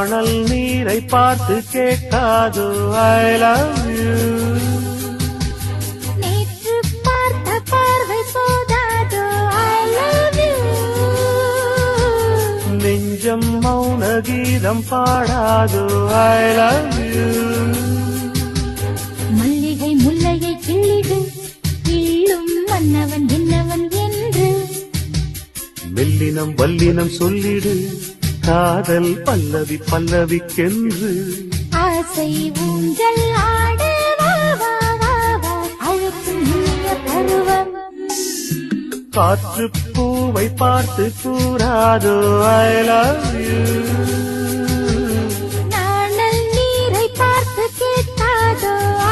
காணல் நீரை பார்த்து கேட்காதோ ஐ லவ் யூ. நேற்று பார்த்த பார்வை போதாதோ ஐ லவ் யூ. நெஞ்சம் மௌன கீதம் பாடாதோ ஐ லவ் யூ. மல்லிகை முல்லையை கிள்ளிடு, கிள்ளும் மன்னவன் என்னவன் என்று. மெல்லினம் வல்லினம் சொல்லிடு, காதல் பல்லவி பல்லவிக்கென்று. ஆசை ஊஞ்சல் ஆட வா வா வா வா, அழுக்கும் இனிய பருவம். காற்று பூவை பார்த்து கூறாதோ ஐ லவ் யூ.